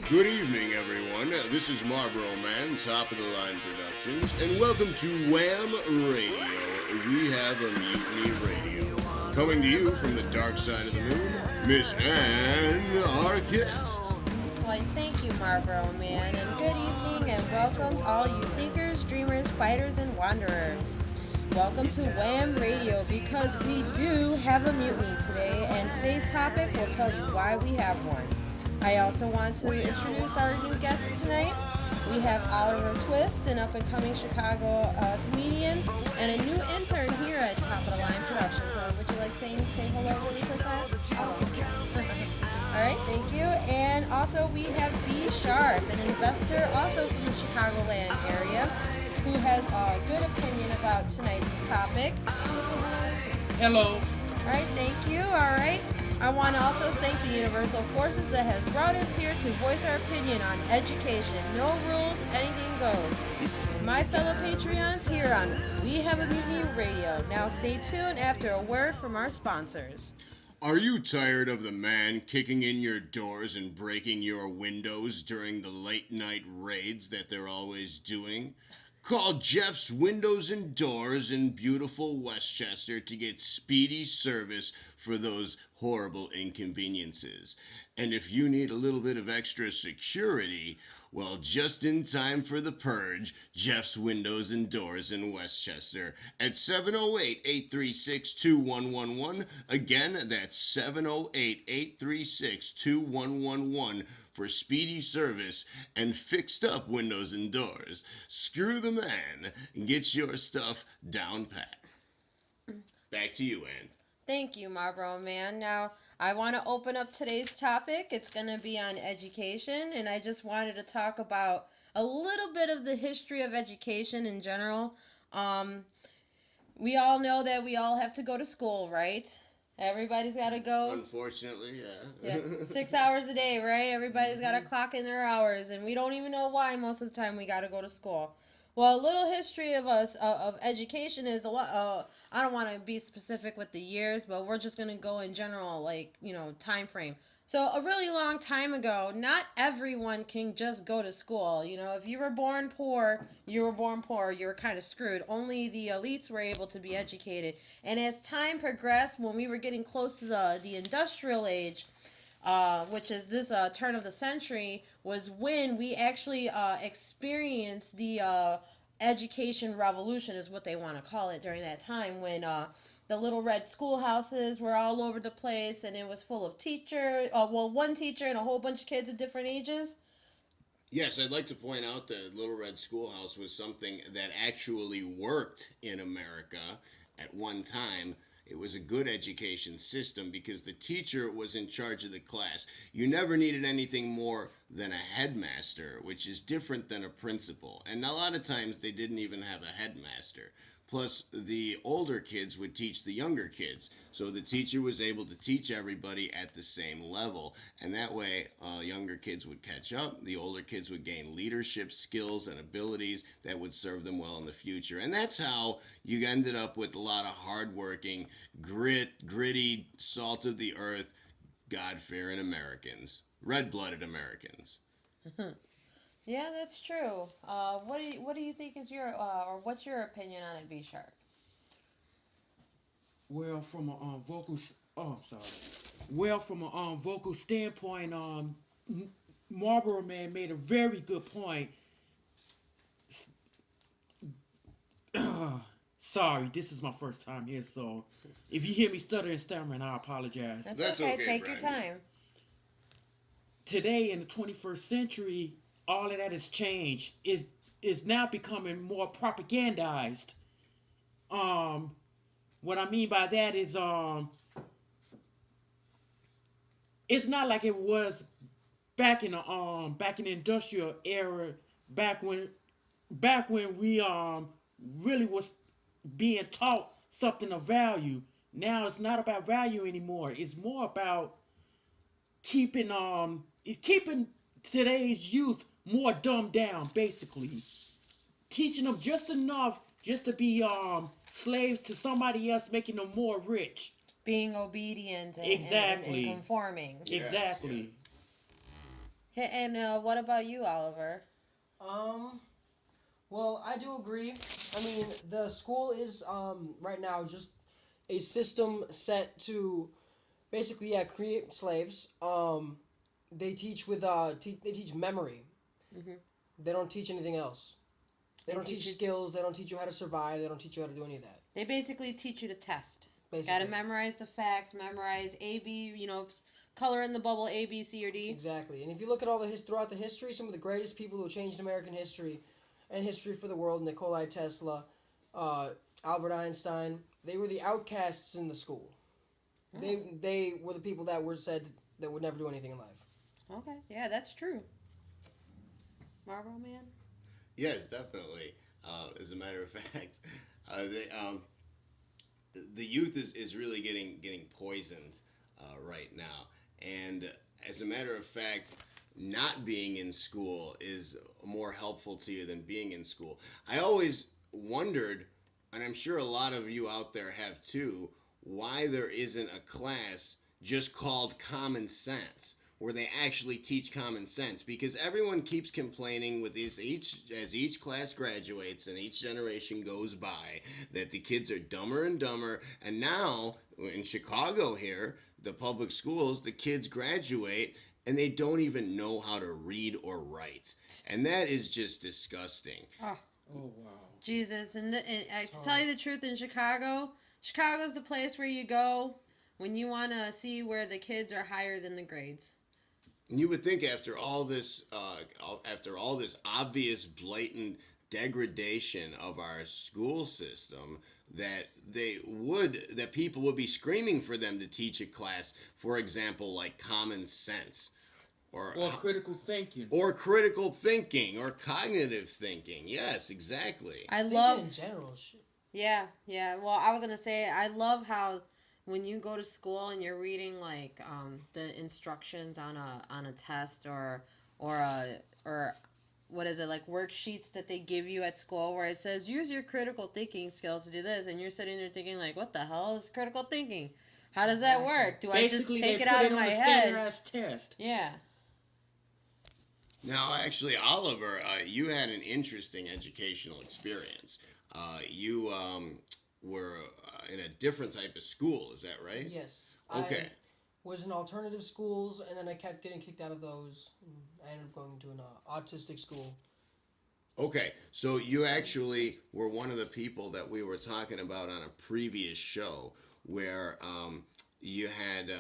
Good evening, everyone. This is Marlboro Man, Top of the Line Productions, and welcome to WHAM Radio. We have a Mutiny Radio. Coming to you from the dark side of the moon, Miss Ann, our guest. Why, thank you, Marlboro Man, and good evening, and welcome all you thinkers, dreamers, fighters, and wanderers. Welcome to WHAM Radio because we do have a mutiny today, and today's topic will tell you why we have one. I also want to introduce our new guest tonight. We have Oliver Twist, an up-and-coming Chicago comedian, and a new intern here at Top of the Line Productions. So would you like to say hello really quick, All right, thank you. And also we have B Sharp, an investor also from the Chicagoland area, who has a good opinion about tonight's topic. Hello. All right, thank you. All right. I want to also thank the Universal Forces that has brought us here to voice our opinion on education. No rules, anything goes. My fellow Patreons here on We Have a Mutiny Radio. Now stay tuned after a word from our sponsors. Are you tired of the man kicking in your doors and breaking your windows during the late night raids that they're always doing? Call Jeff's Windows and Doors in beautiful Westchester to get speedy service for those horrible inconveniences. And if you need a little bit of extra security, well, just in time for the purge, Jeff's Windows and Doors in Westchester at 708-836-2111. Again, that's 708-836-2111 for speedy service and fixed up windows and doors. Screw the man. Get your stuff down pat. Back to you, Ann. Thank you, Marlboro Man. Now, I want to open up today's topic. It's going to be on education, and I just wanted to talk about a little bit of the history of education in general. We all know that we all have to go to school, right? Everybody's got to go. Unfortunately, yeah. 6 hours a day, right? Everybody's got to clock in their hours, and we don't even know why most of the time we got to go to school. Well, a little history of us of education is a lot. I don't want to be specific with the years, but we're just gonna go in general, like time frame. So a really long time ago, not everyone can just go to school. If you were born poor, you were born poor. You were kind of screwed. Only the elites were able to be educated. And as time progressed, when we were getting close to the industrial age, which is this turn of the century, was when we actually experienced the education revolution, is what they want to call it, during that time when the little red schoolhouses were all over the place and it was full of one teacher and a whole bunch of kids of different ages. Yes, I'd like to point out that Little Red Schoolhouse was something that actually worked in America at one time. It was a good education system because the teacher was in charge of the class. You never needed anything more than a headmaster, which is different than a principal. And a lot of times they didn't even have a headmaster. Plus, the older kids would teach the younger kids. So the teacher was able to teach everybody at the same level. And that way, younger kids would catch up. The older kids would gain leadership skills and abilities that would serve them well in the future. And that's how you ended up with a lot of hardworking, gritty, salt of the earth, God-fearing Americans. Red-blooded Americans. Yeah, that's true. What do you think is your or what's your opinion on it, B Sharp? Well, from a vocal, oh, I'm sorry. Well, from a vocal standpoint, Marlboro Man made a very good point. Sorry, this is my first time here, so if you hear me stutter and stammering, I apologize. That's okay. Take your time. Today in the 21st century, all of that has changed. It is now becoming more propagandized. What I mean by that is it's not like it was back in the industrial era, back when we really was being taught something of value. Now it's not about value anymore. It's more about keeping today's youth more dumbed down, basically. Teaching them just enough just to be slaves to somebody else, making them more rich. Being obedient and, exactly. and conforming. Exactly. Yes. Hey, and what about you, Oliver? Well, I do agree. I mean, the school is right now just a system set to basically create slaves. They teach with they teach memory. Mm-hmm. They don't teach anything else. They don't teach teach you- skills. They don't teach you how to survive. They don't teach you how to do any of that. They basically teach you to test. Basically. Got to memorize the facts, memorize A, B, color in the bubble A, B, C, or D. Exactly. And if you look at all throughout the history, some of the greatest people who changed American history and history for the world, Nikola Tesla, Albert Einstein, they were the outcasts in the school. Oh. They were the people that were said that would never do anything in life. Okay, yeah, that's true. Marlboro Man? Yes, definitely. As a matter of fact, the youth is really getting poisoned right now, and as a matter of fact, not being in school is more helpful to you than being in school. I always wondered, and I'm sure a lot of you out there have too, why there isn't a class just called Common Sense, where they actually teach common sense, because everyone keeps complaining with as each class graduates and each generation goes by that the kids are dumber and dumber. And now in Chicago here, the public schools, the kids graduate and they don't even know how to read or write, and that is just disgusting. Oh wow. Jesus, and to tell you the truth, in Chicago's the place where you go when you want to see where the kids are higher than the grades. And you would think after all this obvious, blatant degradation of our school system, that people would be screaming for them to teach a class, for example, like common sense, or critical thinking, or critical thinking, or cognitive thinking. Yes, exactly. I love in general. Shit. Yeah. Well, I was gonna say I love how when you go to school and you're reading like the instructions on a test or what is it, like worksheets that they give you at school where it says use your critical thinking skills to do this, and you're sitting there thinking like, what the hell is critical thinking? How does that work? Do Basically, I just take they it put out of on my a head? standardized test. Yeah. Now, actually, Oliver, you had an interesting educational experience. You were in a different type of school, is that right? Yes. Okay. I was in alternative schools, and then I kept getting kicked out of those. I ended up going to an autistic school. Okay, so you actually were one of the people that we were talking about on a previous show where you had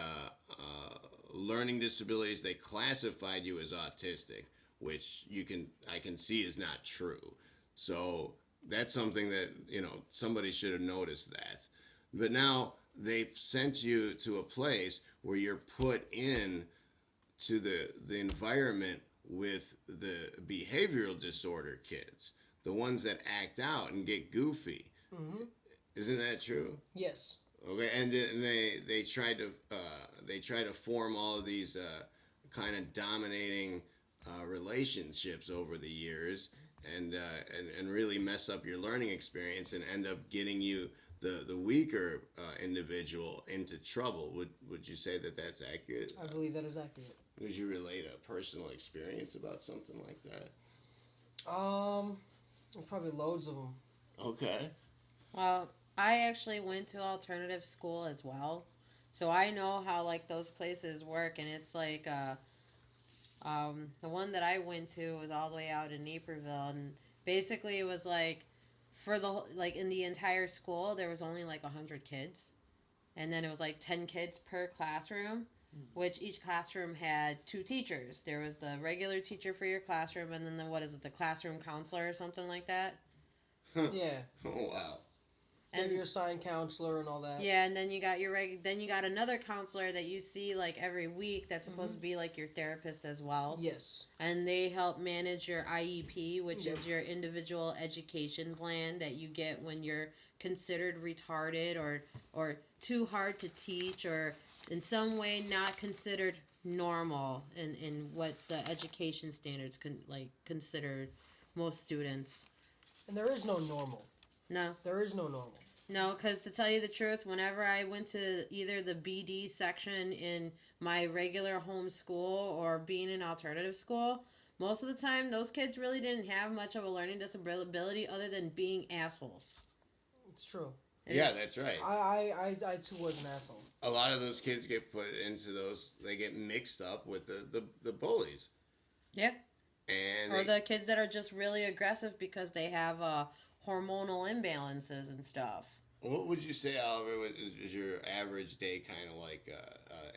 learning disabilities. They classified you as autistic, which I can see is not true. So that's something that, somebody should have noticed that. But now they've sent you to a place where you're put in to the environment with the behavioral disorder kids, the ones that act out and get goofy. Mm-hmm. Isn't that true? Yes. Okay, and then they try to form all of these kind of dominating relationships over the years, and really mess up your learning experience and end up getting you, the weaker individual, into trouble. Would you say that that's accurate? I believe that is accurate. Would you relate a personal experience about something like that? There's probably loads of them. Okay. Well, I actually went to alternative school as well, so I know how like those places work, and it's like the one that I went to was all the way out in Naperville, and basically it was like in the entire school there was only like 100 kids, and then it was like 10 kids per classroom, which each classroom had 2 teachers. There was the regular teacher for your classroom, and then the classroom counselor or something like that. Yeah. Oh wow. And your assigned counselor and all that. Yeah, and then you got another counselor that you see like every week that's supposed to be like your therapist as well. Yes. And they help manage your IEP, which is your individual education plan that you get when you're considered retarded or too hard to teach, or in some way not considered normal in what the education standards consider most students. And there is no normal. No. There is no normal. No, because to tell you the truth, whenever I went to either the BD section in my regular home school or being in alternative school, most of the time those kids really didn't have much of a learning disability other than being assholes. It's true. Yeah, that's right. I too was an asshole. A lot of those kids get put into those. They get mixed up with the bullies. Yeah. And or the kids that are just really aggressive because they have hormonal imbalances and stuff. What would you say, Oliver, is your average day kind of like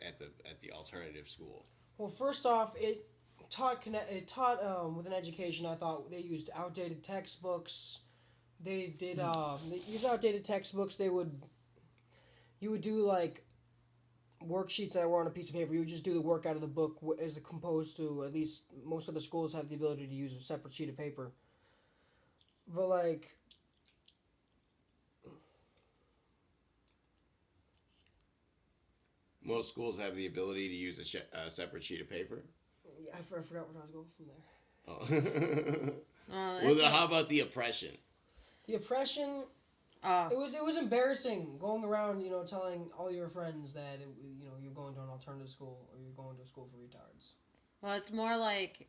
at the alternative school? Well, first off, it taught with an education. I thought they used outdated textbooks. They used outdated textbooks. You would do like worksheets that were on a piece of paper. You would just do the work out of the book, as opposed to, at least most of the schools have the ability to use a separate sheet of paper. But like, most schools have the ability to use a separate sheet of paper. I forgot where I was going from there. Oh. Well, how about the oppression? The oppression. It was embarrassing going around, telling all your friends that you're going to an alternative school or you're going to a school for retards. Well, it's more like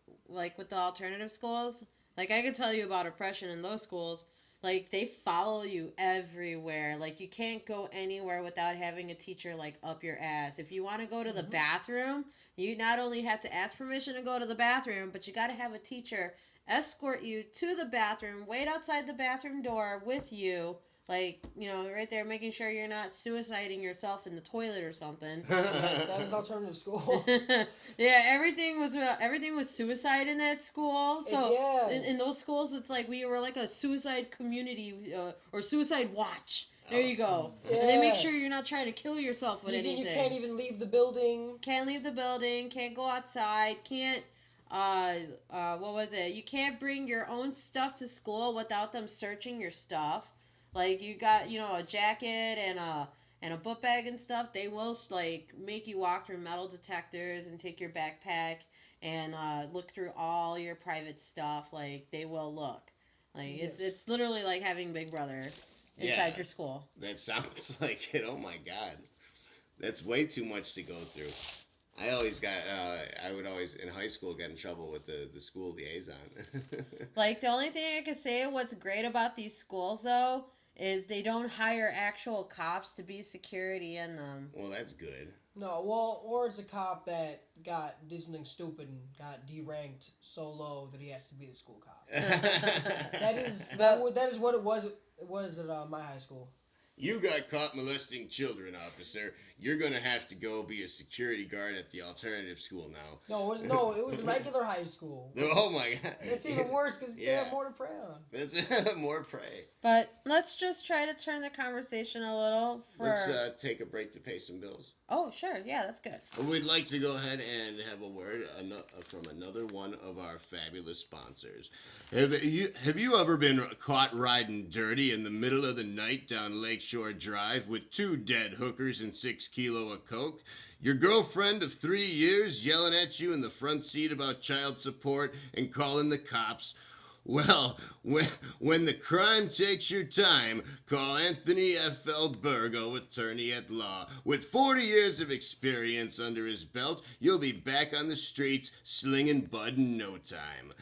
with the alternative schools. Like, I could tell you about oppression in those schools. Like, they follow you everywhere. Like, you can't go anywhere without having a teacher, like, up your ass. If you want to go to the bathroom, you not only have to ask permission to go to the bathroom, but you got to have a teacher escort you to the bathroom, wait outside the bathroom door with you. Like, right there, making sure you're not suiciding yourself in the toilet or something. Yes, that was alternative school. Yeah, everything was suicide in that school. So yeah. in those schools, it's like we were like a suicide community or suicide watch. There you go. Yeah. And they make sure you're not trying to kill yourself with anything. You can't even leave the building. Can't leave the building. Can't go outside. Can't. What was it? You can't bring your own stuff to school without them searching your stuff. Like, you got, a jacket and a book bag and stuff. They will, like, make you walk through metal detectors and take your backpack and look through all your private stuff. Like, they will look. Like, yes. it's literally like having Big Brother inside your school. That sounds like it. Oh, my God. That's way too much to go through. I would always, in high school, get in trouble with the school liaison. Like, the only thing I could say what's great about these schools, though, is they don't hire actual cops to be security in them. Well, that's good. No, well, or it's a cop that did something stupid and got deranked so low that he has to be the school cop. that is what it was. It was at my high school. You got caught molesting children, officer. You're gonna have to go be a security guard at the alternative school now. It was regular high school. Oh my God! It's even worse because they have more to prey on. That's more prey. But let's just try to turn the conversation a little. Let's take a break to pay some bills. Oh, sure. Yeah, that's good. We'd like to go ahead and have a word from another one of our fabulous sponsors. Have you ever been caught riding dirty in the middle of the night down Lakeshore Drive with 2 dead hookers and 6 kilos of coke? Your girlfriend of 3 years yelling at you in the front seat about child support and calling the cops? Well, when the crime takes your time, call Anthony F. Albergo, attorney at law. With 40 years of experience under his belt, you'll be back on the streets slinging bud in no time.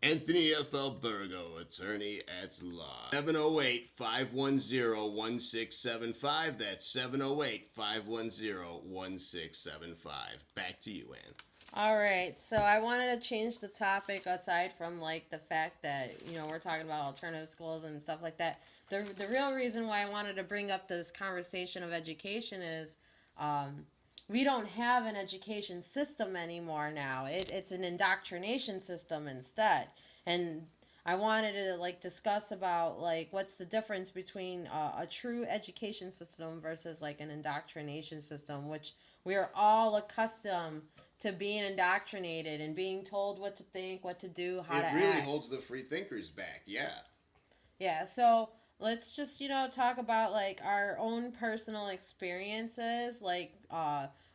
Anthony F. Albergo, attorney at law. 708-510-1675. That's 708-510-1675. Back to you, Ann. All right, so I wanted to change the topic aside from, like, the fact that, we're talking about alternative schools and stuff like that. The real reason why I wanted to bring up this conversation of education is we don't have an education system anymore now. It's an indoctrination system instead. And I wanted to, like, discuss about, like, what's the difference between a true education system versus, like, an indoctrination system, which we are all accustomed to being indoctrinated and being told what to think, what to do, how to act. It really holds the free thinkers back, yeah. Yeah, so let's just, talk about, like, our own personal experiences, like,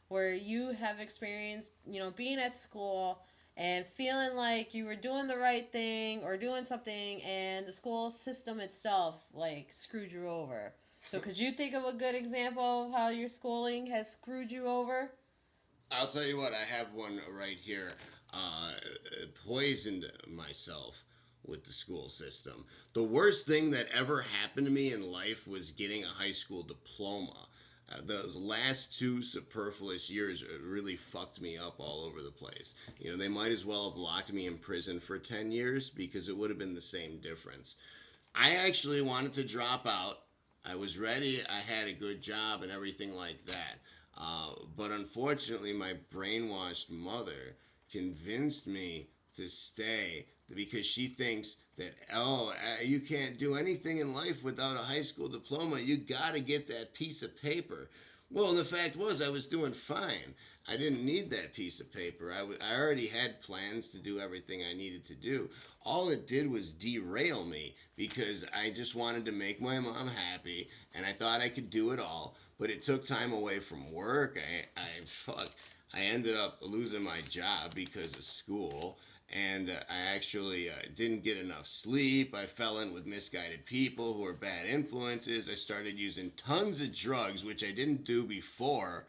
where you have experienced, being at school and feeling like you were doing the right thing or doing something and the school system itself, like, screwed you over. So could you think of a good example of how your schooling has screwed you over? I'll tell you what, I have one right here. Poisoned myself with the school system. The worst thing that ever happened to me in life was getting a high school diploma. Those last 2 superfluous years really fucked me up all over the place. You know, they might as well have locked me in prison for 10 years because it would have been the same difference. I actually wanted to drop out. I was ready. I had a good job and everything like that. But unfortunately, my brainwashed mother convinced me to stay because she thinks that, you can't do anything in life without a high school diploma. You got to get that piece of paper. Well, the fact was I was doing fine. I didn't need that piece of paper. I already had plans to do everything I needed to do. All it did was derail me because I just wanted to make my mom happy and I thought I could do it all, but it took time away from work. I ended up losing my job because of school, and I actually didn't get enough sleep. I fell in with misguided people who were bad influences. I started using tons of drugs, which I didn't do before.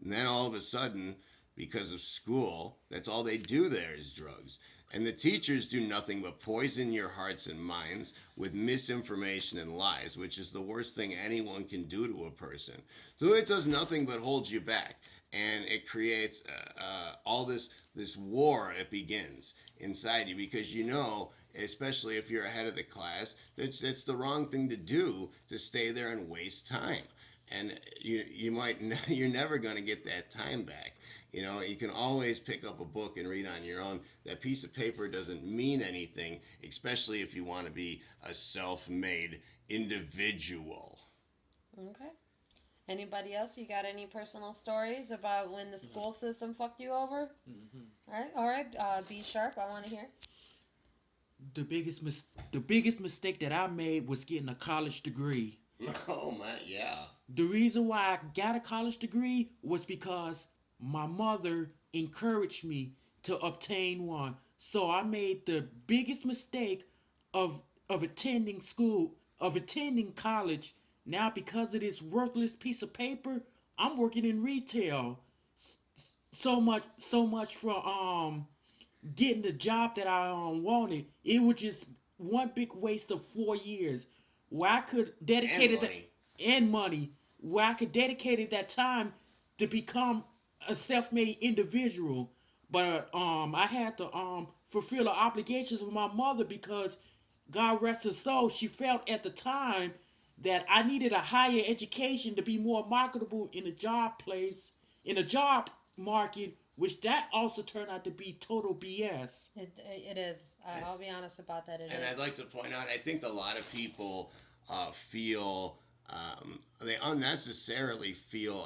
And then all of a sudden, because of school, that's all they do there is drugs. And the teachers do nothing but poison your hearts and minds with misinformation and lies, which is the worst thing anyone can do to a person. So it does nothing but hold you back. And it creates all this war. It begins inside you because you know, especially if you're ahead of the class, that's the wrong thing to do, to stay there and waste time. And you're never going to get that time back. You know, you can always pick up a book and read on your own. That piece of paper doesn't mean anything, especially if you want to be a self-made individual. Okay. Anybody else? You got any personal stories about when the school system fucked you over? Mm-hmm. All right. Be sharp. I want to hear. The biggest mistake that I made was getting a college degree. Oh man, yeah. The reason why I got a college degree was because my mother encouraged me to obtain one. So I made the biggest mistake of attending college. Now because of this worthless piece of paper, I'm working in retail. So much for getting the job that I wanted. It was just one big waste of 4 years where I could dedicate money, where I could dedicate that time to become a self-made individual. But I had to fulfill the obligations of my mother because, God rest her soul, she felt at the time that I needed a higher education to be more marketable in the job market, which that also turned out to be total BS. It is. I'll be honest about that. And I'd like to point out, I think a lot of people feel they unnecessarily feel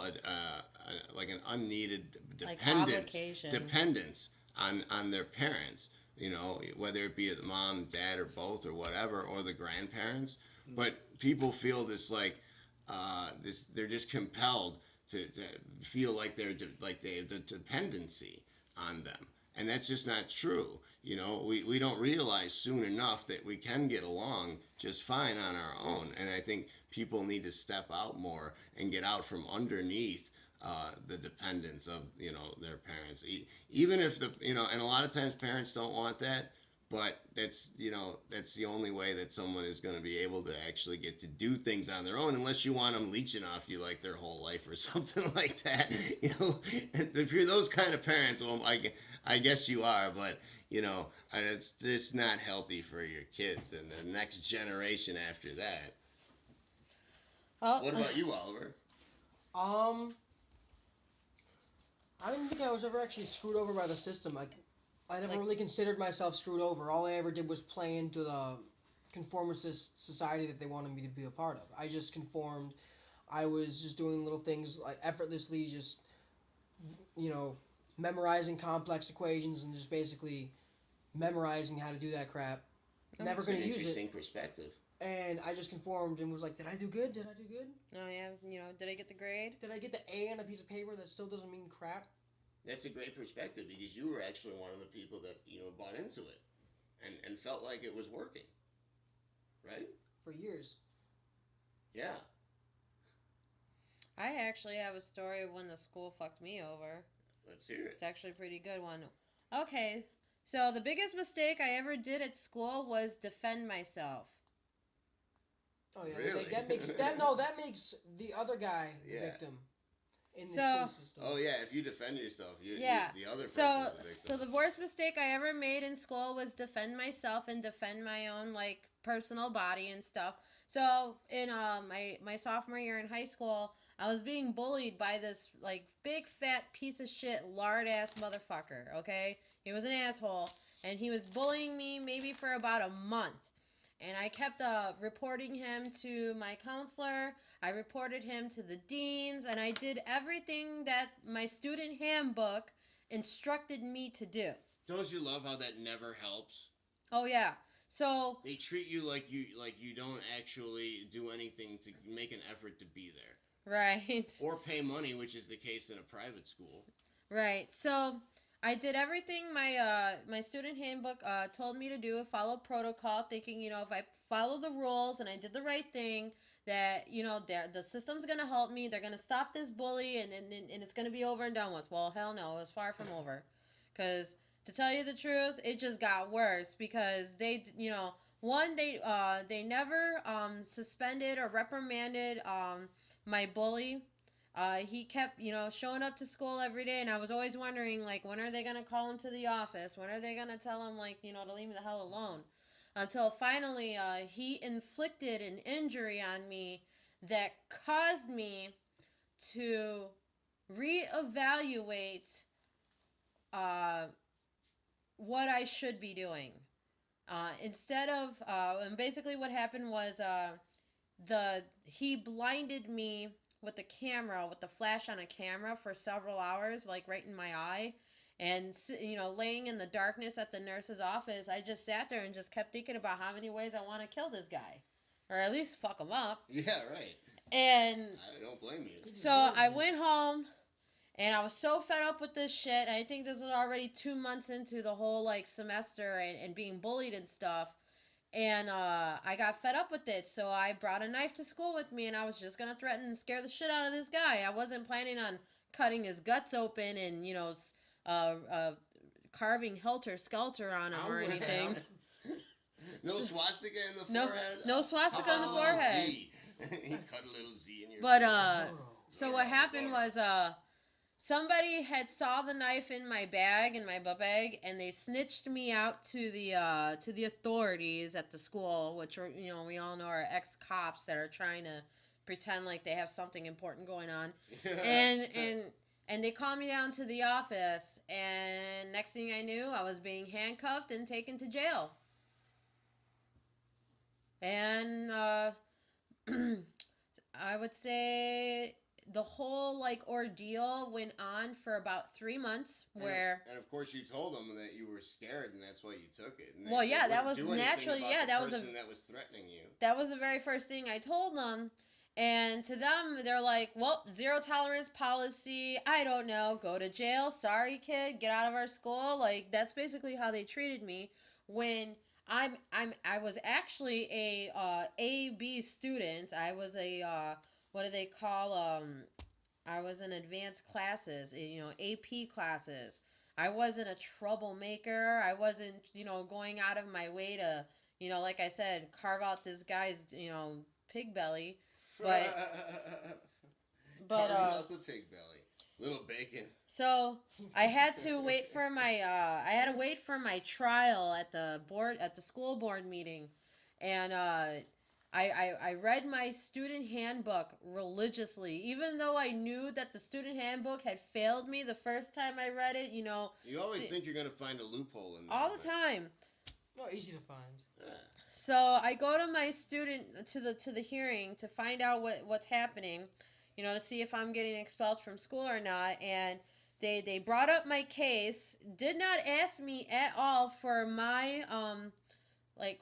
like an unneeded dependence on their parents. You know, whether it be the mom, dad, or both, or whatever, or the grandparents. But people feel this like they're just compelled to feel like they have the dependency on them, and that's just not true. You know, we don't realize soon enough that we can get along just fine on our own, and I think people need to step out more and get out from underneath the dependence of their parents, even if and a lot of times parents don't want that. But that's the only way that someone is going to be able to actually get to do things on their own, unless you want them leeching off you like their whole life or something like that. If you're those kind of parents, well, I guess you are, but it's just not healthy for your kids and the next generation after that. What about you, Oliver? I didn't think I was ever actually screwed over by the system. I never really considered myself screwed over. All I ever did was play into the conformist society that they wanted me to be a part of. I just conformed. I was just doing little things like effortlessly, just memorizing complex equations and just basically memorizing how to do that crap. Never going to use it. Interesting perspective. And I just conformed and was like, did I do good? Did I do good? Oh yeah, did I get the grade? Did I get the A on a piece of paper that still doesn't mean crap? That's a great perspective because you were actually one of the people that bought into it and felt like it was working, right? For years. Yeah. I actually have a story of when the school fucked me over. Let's hear it. It's actually a pretty good one. Okay, so the biggest mistake I ever did at school was defend myself. Oh yeah, Really? that makes the other guy the victim in the school system. Oh yeah, if you defend yourself, the other person's the victim. So the worst mistake I ever made in school was defend myself and defend my own like personal body and stuff. So in my sophomore year in high school, I was being bullied by this like big fat piece of shit lard ass motherfucker. Okay, he was an asshole, and he was bullying me maybe for about a month. And I kept reporting him to my counselor. I reported him to the deans. And I did everything that my student handbook instructed me to do. Don't you love how that never helps? Oh, yeah. So they treat you like you don't actually do anything to make an effort to be there. Right. Or pay money, which is the case in a private school. Right. So I did everything my student handbook told me to do, follow protocol, thinking, if I follow the rules and I did the right thing, that, the system's going to help me, they're going to stop this bully, and it's going to be over and done with. Well, hell no, it was far from over. Because, to tell you the truth, it just got worse, because they, they never suspended or reprimanded my bully. He kept, showing up to school every day, and I was always wondering, like, when are they going to call him to the office? When are they going to tell him, like, to leave me the hell alone? Until finally, he inflicted an injury on me that caused me to reevaluate what I should be doing. Instead of, and basically what happened was, he blinded me with the flash on a camera for several hours, like right in my eye. And, laying in the darkness at the nurse's office, I just sat there and just kept thinking about how many ways I want to kill this guy. Or at least fuck him up. Yeah, right. And I don't blame you. So I went home, and I was so fed up with this shit. I think this was already 2 months into the whole, like, semester and being bullied and stuff. And I got fed up with it, so I brought a knife to school with me, and I was just going to threaten and scare the shit out of this guy. I wasn't planning on cutting his guts open and, carving helter-skelter on him or anything. No swastika in the forehead? No swastika on the forehead. Z. He cut a little Z in your But, so what happened was, somebody had saw the knife in my bag, in my book bag, and they snitched me out to the authorities at the school, which are, we all know are ex-cops that are trying to pretend like they have something important going on. And they called me down to the office, and next thing I knew, I was being handcuffed and taken to jail. And I would say the whole ordeal went on for about 3 months. And of course you told them that you were scared, and that's why you took it. And well, yeah, that was naturally, that was threatening you. That was the very first thing I told them. And to them, they're like, well, zero tolerance policy. I don't know. Go to jail. Sorry, kid. Get out of our school. Like, that's basically how they treated me. When I was actually a B student. I was a what do they call I was in advanced classes, AP classes. I wasn't a troublemaker. I wasn't, going out of my way to, like I said, carve out this guy's, pig belly. But carving out the pig belly, little bacon. So I had to wait for my trial at the school board meeting, and I read my student handbook religiously, even though I knew that the student handbook had failed me the first time I read it. You always think you're gonna find a loophole in there. All the time. Not easy to find. Yeah. So I go to my student to the hearing to find out what's happening, to see if I'm getting expelled from school or not. And they brought up my case, did not ask me at all for my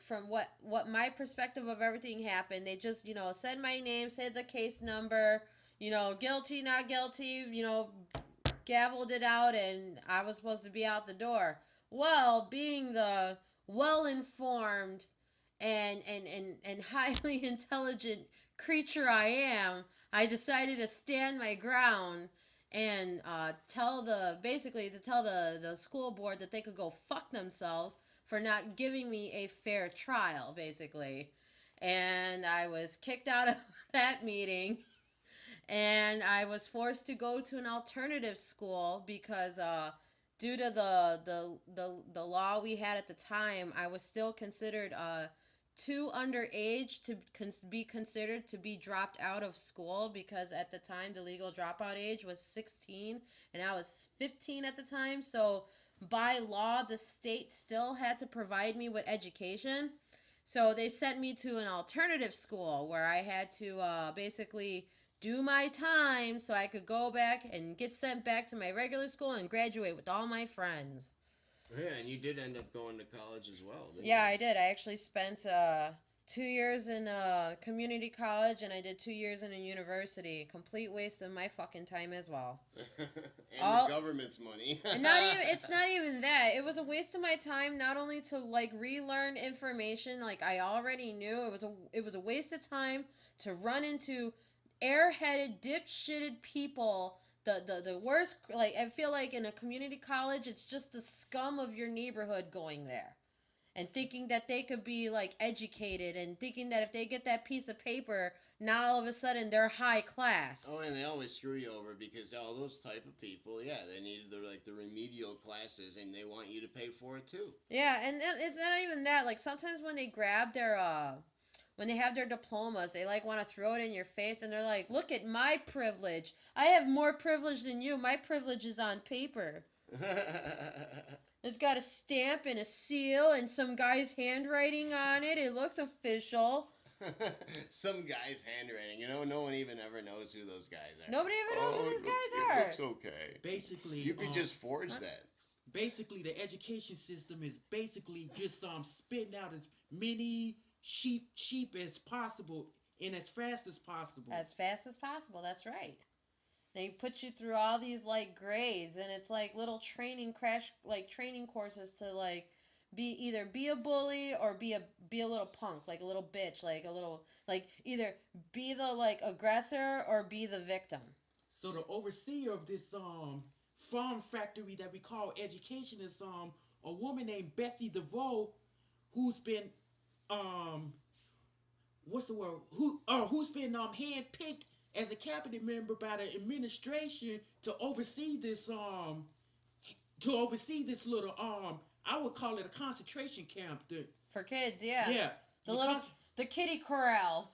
from what my perspective of everything happened. They just said my name, said the case number, guilty, not guilty, gavelled it out, and I was supposed to be out the door. Well, being the well-informed and highly intelligent creature I am, I decided to stand my ground and tell the school board that they could go fuck themselves for not giving me a fair trial, basically. And I was kicked out of that meeting, and I was forced to go to an alternative school because due to the law we had at the time, I was still considered too underage to be considered to be dropped out of school, because at the time the legal dropout age was 16 and I was 15 at the time. So by law the state still had to provide me with education. So they sent me to an alternative school where I had to basically do my time so I could go back and get sent back to my regular school and graduate with all my friends. Yeah, and you did end up going to college as well, didn't Yeah, you? I did. I actually spent 2 years in community college, and I did 2 years in a university. Complete waste of my fucking time as well. And All- the government's money. And it's not even that. It was a waste of my time, not only to like relearn information like I already knew. It was a waste of time to run into airheaded, dipshitted people. The worst, like, I feel like in a community college, it's just the scum of your neighborhood going there and thinking that they could be like educated and thinking that if they get that piece of paper, now all of a sudden they're high class. Oh, and they always screw you over because all those type of people, yeah, they need the remedial classes, and they want you to pay for it too. Yeah, and it's not even that. Like, sometimes when they grab their when they have their diplomas, they like want to throw it in your face, and they're like, "Look at my privilege. I have more privilege than you. My privilege is on paper. It's got a stamp and a seal and some guy's handwriting on it. It looks official." Some guy's handwriting. You know, no one even ever knows who those guys are. Nobody ever knows who these guys are. It looks okay. Basically, You could just forge that. basically the education system is basically just spitting out as many sheep as possible and as fast as possible. As fast as possible, that's right. They put you through all these like grades, and it's like little training courses to like be a bully or be a little punk, like a little bitch, like a little, like, either be the like aggressor or be the victim. So the overseer of this farm factory that we call education is a woman named Bessie DeVoe, who's been what's the word? Who's been handpicked as a cabinet member by the administration to oversee this little I would call it a concentration camp. For kids, yeah. Yeah. The kiddie corral.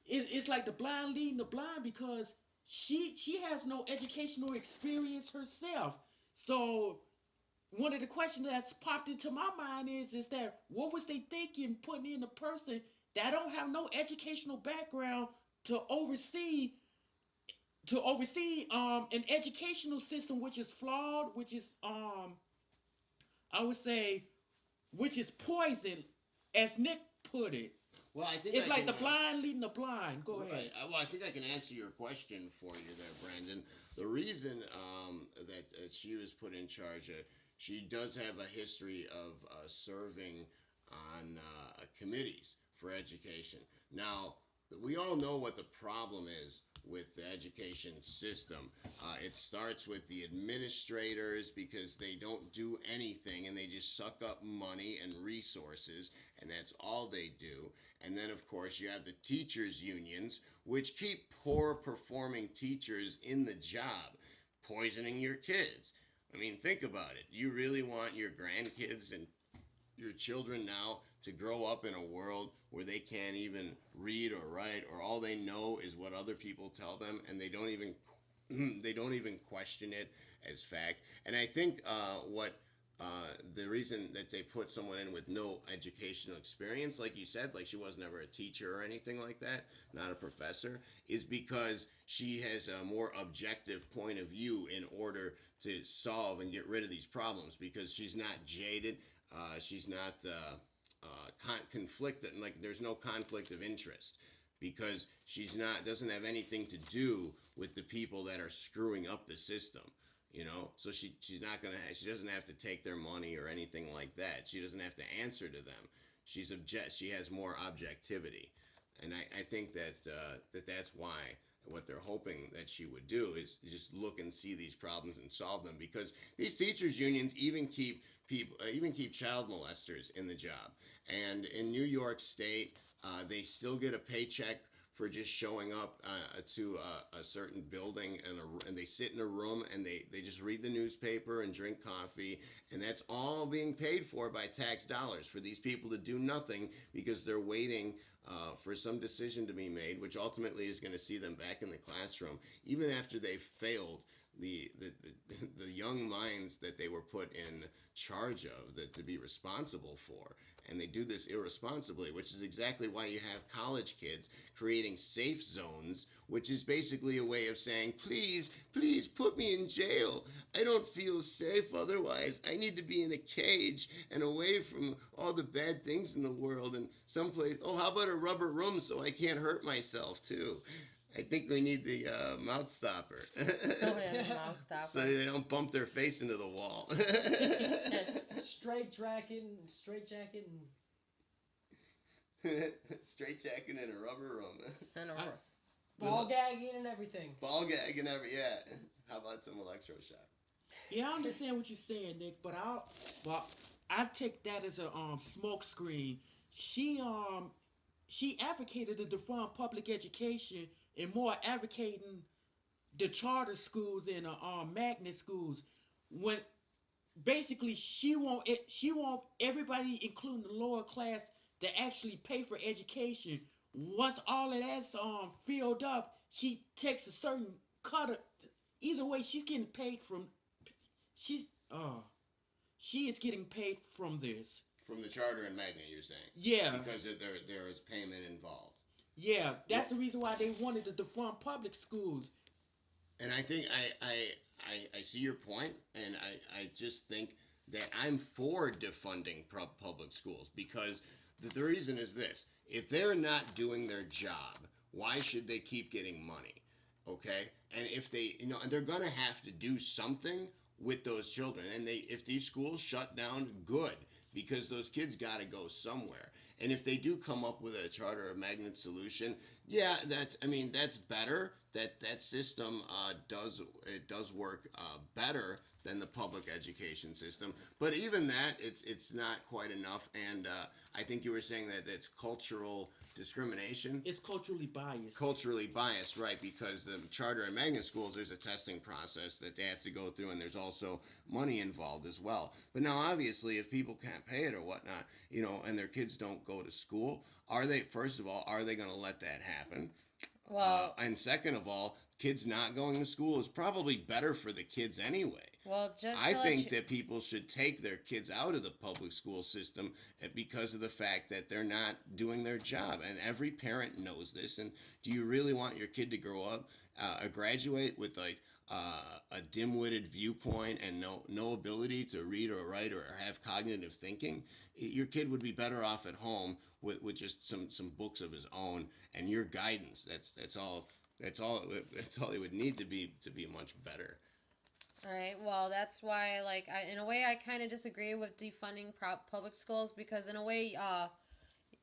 It's like the blind leading the blind, because she has no educational experience herself. So one of the questions that's popped into my mind is that what was they thinking putting in a person that don't have no educational background to oversee an educational system which is flawed, which is I would say which is poison, as Nick put it. Well, I think It's I like can, the blind leading the blind. Go ahead. Well, I think I can answer your question for you there, Brandon. The reason that she was put in charge, she does have a history of serving on committees for education. Now, we all know what the problem is with the education system. It starts with the administrators, because they don't do anything and they just suck up money and resources, and that's all they do. And then, of course, you have the teachers' unions, which keep poor performing teachers in the job, poisoning your kids. I mean, think about it. You really want your grandkids and your children now to grow up in a world where they can't even read or write, or all they know is what other people tell them, and they don't even question it as fact. And I think the reason that they put someone in with no educational experience, like you said, like she was never a teacher or anything like that, not a professor, is because she has a more objective point of view in order to solve and get rid of these problems, because she's not jaded, she's not conflicted, like there's no conflict of interest, because doesn't have anything to do with the people that are screwing up the system. You know, so she doesn't have to take their money or anything like that. She doesn't have to answer to them. She has more objectivity, and I think that's why what they're hoping that she would do is just look and see these problems and solve them, because these teachers unions even keep people even keep child molesters in the job. And in New York State, they still get a paycheck for just showing up to a certain building, and they sit in a room and they just read the newspaper and drink coffee, and that's all being paid for by tax dollars for these people to do nothing because they're waiting for some decision to be made, which ultimately is going to see them back in the classroom, even after they've failed the young minds that they were put in charge of, that to be responsible for. And they do this irresponsibly, which is exactly why you have college kids creating safe zones, which is basically a way of saying, please, please put me in jail. I don't feel safe otherwise. I need to be in a cage and away from all the bad things in the world, and someplace, oh, how about a rubber room so I can't hurt myself too? I think we need the mouth stopper. Oh, yeah, the mouth stopper. So they don't bump their face into the wall. Straight jacket, Straight jacket in a rubber room. And a ball gagging and everything. Ball gag and yeah. How about some electroshock? Yeah, I understand what you're saying, Nick, but I take that as a smoke screen. She advocated to defund public education and more advocating the charter schools and magnet schools, when basically she want everybody, including the lower class, to actually pay for education. Once all of that's filled up, she takes a certain cut of, either way she's getting paid from, she is getting paid from this. From the charter and magnet, you're saying? Yeah. Because there is payment involved. Yeah, that's the reason why they wanted to defund public schools. And I think I see your point, and I just think that I'm for defunding public schools, because the reason is this: if they're not doing their job, why should they keep getting money? Okay, and if they, and they're gonna have to do something with those children, and if these schools shut down, good, because those kids got to go somewhere. And if they do come up with a charter or magnet solution, yeah, that's better. That system does work better than the public education system. But even that, it's not quite enough. And I think you were saying that it's cultural discrimination. It's culturally biased. Culturally biased, right? Because the charter and magnet schools, there's a testing process that they have to go through, and there's also money involved as well. But now, obviously, if people can't pay it or whatnot, and their kids don't go to school, first of all, are they going to let that happen? Well, and second of all, kids not going to school is probably better for the kids anyway. well, I think that people should take their kids out of the public school system because of the fact that they're not doing their job. And every parent knows this. And do you really want your kid to grow up, graduate with like a dim-witted viewpoint and no ability to read or write or have cognitive thinking? Your kid would be better off at home with just some books of his own and your guidance. That's all it would need to be much better. All right. Well, that's why, in a way, I kind of disagree with defunding public schools, because in a way,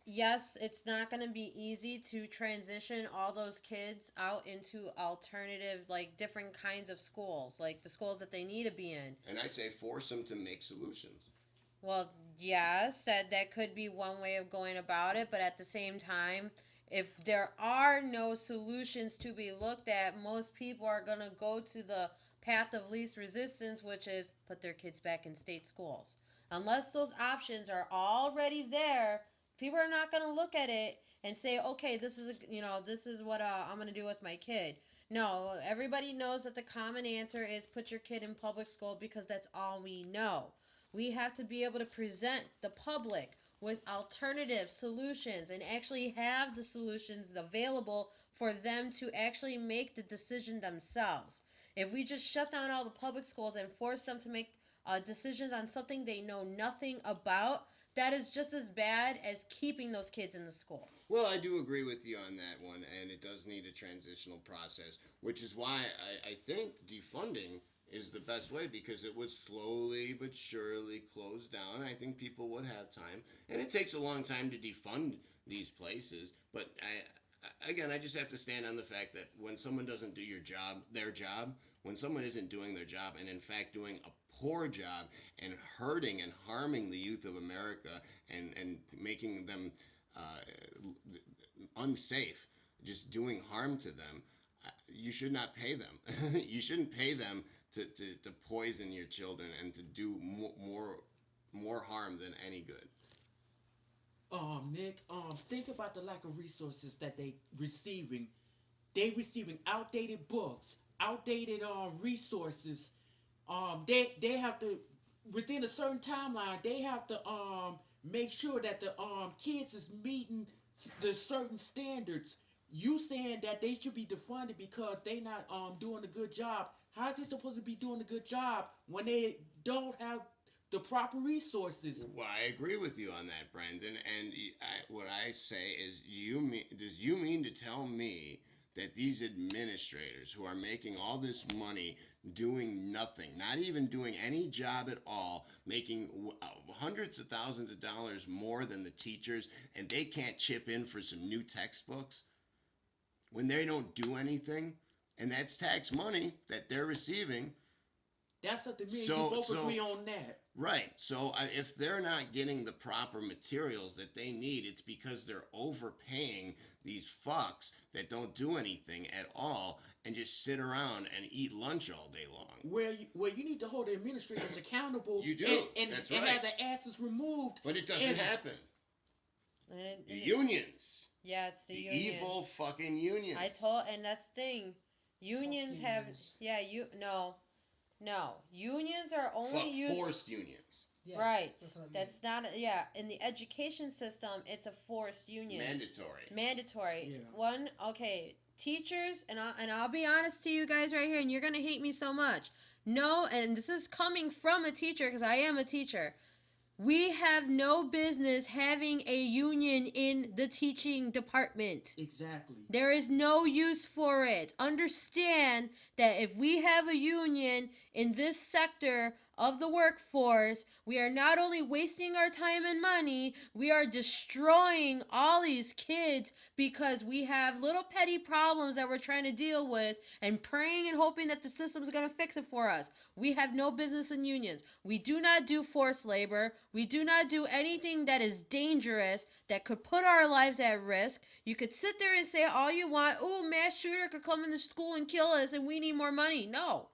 yes, it's not going to be easy to transition all those kids out into alternative, different kinds of schools, like the schools that they need to be in. And I say force them to make solutions. Well, yes, that could be one way of going about it, but at the same time, if there are no solutions to be looked at, most people are going to go to the path of least resistance, which is put their kids back in state schools. Unless those options are already there, people are not going to look at it and say, okay, this is what I'm going to do with my kid. No, everybody knows that the common answer is put your kid in public school, because that's all we know. We have to be able to present the public with alternative solutions and actually have the solutions available for them to actually make the decision themselves. If we just shut down all the public schools and force them to make decisions on something they know nothing about, that is just as bad as keeping those kids in the school. Well, I do agree with you on that one, and it does need a transitional process, which is why I think defunding is the best way, because it would slowly but surely close down. I think people would have time, and it takes a long time to defund these places, but again, I just have to stand on the fact that when someone doesn't do their job, when someone isn't doing their job and in fact doing a poor job and hurting and harming the youth of America and making them unsafe, just doing harm to them, you should not pay them. You shouldn't pay them to poison your children and to do more harm than any good. Nick, think about the lack of resources that they receiving. They receiving outdated books, outdated resources. They have to, within a certain timeline, they have to make sure that the kids is meeting the certain standards. You saying that they should be defunded because they not doing a good job. How is they supposed to be doing a good job when they don't have the proper resources? Well, I agree with you on that, Brendan. And what I say is, does you mean to tell me that these administrators who are making all this money doing nothing, not even doing any job at all, making hundreds of thousands of dollars more than the teachers, and they can't chip in for some new textbooks when they don't do anything? And that's tax money that they're receiving. That's something me and you both agree on that. Right. So if they're not getting the proper materials that they need, it's because they're overpaying these fucks that don't do anything at all and just sit around and eat lunch all day long. Where you need to hold the administrators accountable. You do. And That's and right. have the asses removed. But it doesn't happen. The And unions. yes, the The unions. evil fucking unions. And that's the thing. Unions have, no. Unions are only used. Forced unions. Yes, Right. That's what I mean. That's not, yeah. In the education system, it's a forced union. Mandatory. Yeah. Okay. Teachers, and I'll be honest to you guys right here, and you're gonna hate me so much. No, and this is coming from a teacher because I am a teacher. We have no business having a union in the teaching department. Exactly. There is no use for it. Understand that if we have a union in this sector of the workforce, we are not only wasting our time and money, we are destroying all these kids because we have little petty problems that we're trying to deal with and praying and hoping that the system is going to fix it for us. We have no business in unions. We do not do forced labor. We do not do anything that is dangerous that could put our lives at risk. You could sit there and say all you want, oh, mass shooter could come into school and kill us and we need more money. No.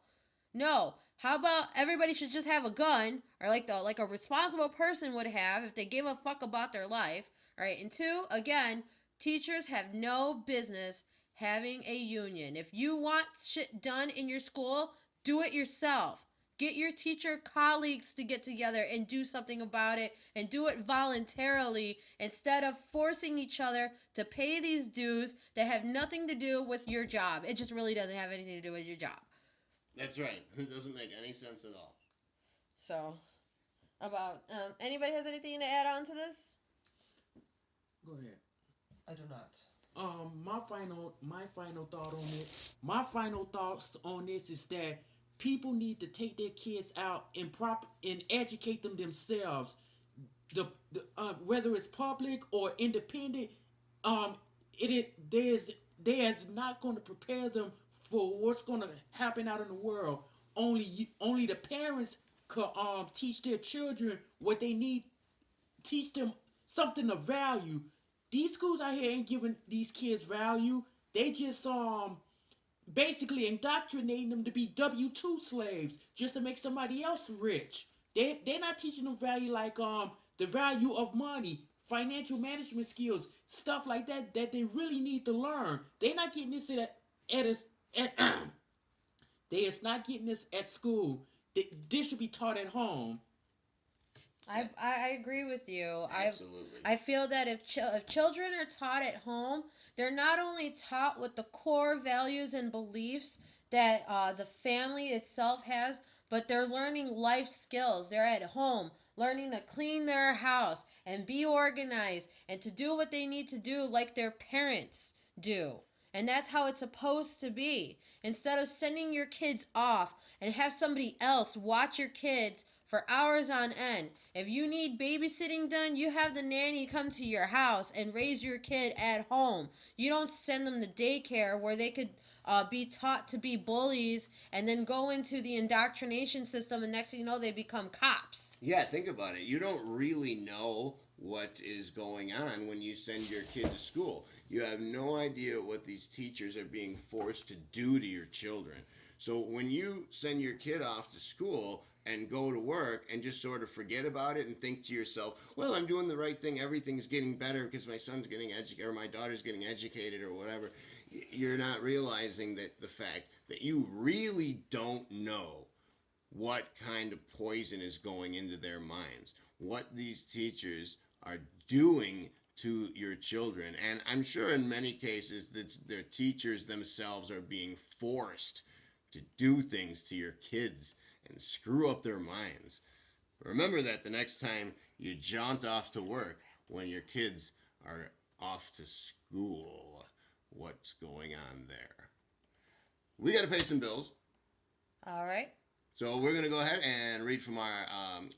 How about everybody should just have a gun, or like a responsible person would have if they gave a fuck about their life, right? And two, again, teachers have no business having a union. If you want shit done in your school, do it yourself. Get your teacher colleagues to get together and do something about it, and do it voluntarily instead of forcing each other to pay these dues that have nothing to do with your job. It just really doesn't have anything to do with your job. That's right. It doesn't make any sense at all. So, about anybody has anything to add on to this? Go ahead. I do not. My final thought on it. My final thoughts on this is that people need to take their kids out and educate them themselves. Whether it's public or independent, there's not going to prepare them for what's going to happen out in the world. Only the parents could teach their children what they need, teach them something of value. These schools out here ain't giving these kids value. They just basically indoctrinating them to be W-2 slaves just to make somebody else rich. They're not teaching them value like the value of money, financial management skills, stuff like that they really need to learn. They're not getting this it's not getting this at school. This should be taught at home. I agree with you. Absolutely. I feel that if children are taught at home, they're not only taught with the core values and beliefs that the family itself has, but they're learning life skills. They're at home learning to clean their house and be organized and to do what they need to do like their parents do. And that's how it's supposed to be. Instead of sending your kids off and have somebody else watch your kids for hours on end. If you need babysitting done, you have the nanny come to your house and raise your kid at home. You don't send them to daycare where they could be taught to be bullies and then go into the indoctrination system, and next thing you know, they become cops. Yeah, think about it. You don't really know what is going on when you send your kid to school. You have no idea what these teachers are being forced to do to your children. So when you send your kid off to school and go to work and just sort of forget about it and think to yourself, well, I'm doing the right thing, everything's getting better because my son's getting educated or my daughter's getting educated or whatever, you're not realizing that the fact that you really don't know what kind of poison is going into their minds, what these teachers are doing to your children. And I'm sure in many cases that their teachers themselves are being forced to do things to your kids and screw up their minds. Remember that the next time you jaunt off to work when your kids are off to school. What's going on there? We got to pay some bills. All right. So we're going to go ahead and read from our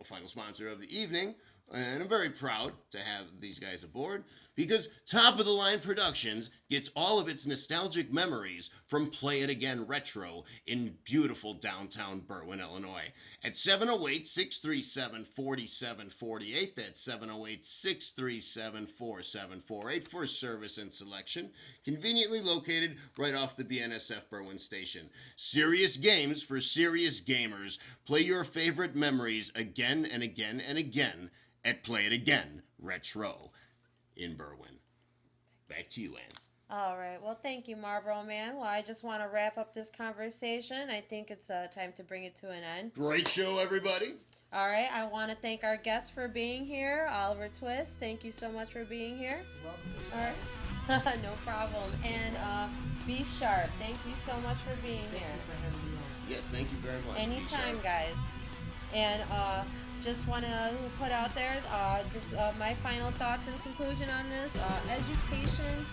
final sponsor of the evening. And I'm very proud to have these guys aboard because Top of the Line Productions gets all of its nostalgic memories from Play It Again Retro in beautiful downtown Berwyn, Illinois. At 708-637-4748, that's 708-637-4748 for service and selection. Conveniently located right off the BNSF Berwyn station. Serious games for serious gamers. Play your favorite memories again and again and again at Play It Again Retro in Berwyn. Back to you, Ann. All right. Well, thank you, Marlboro Man. Well, I just want to wrap up this conversation. I think it's time to bring it to an end. Great show, everybody. All right. I want to thank our guests for being here. Oliver Twist, thank you so much for being here. All right. No problem. And Be Sharp, thank you so much for being here. Yes, thank you very much. Anytime, guys. And just want to put out there my final thoughts and conclusion on this. Education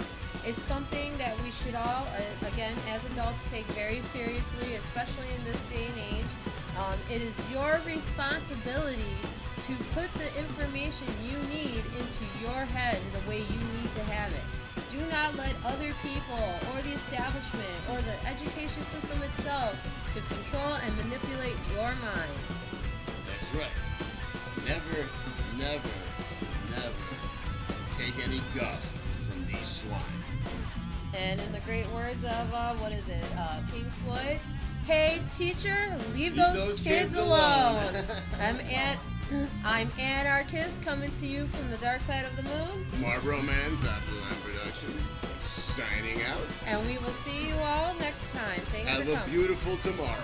is something that we should all, again, as adults, take very seriously, especially in this day and age. It is your responsibility to put the information you need into your head the way you need to have it. Do not let other people or the establishment or the education system itself to control and manipulate your mind. That's right. Never, never, never take any guff from these swine. And in the great words of, Pink Floyd, hey teacher, leave those kids alone. I'm Anarchist coming to you from the dark side of the moon. Marlboro Man, Top of the Line Production, signing out. And we will see you all next time. Thanks for coming. Have a beautiful tomorrow.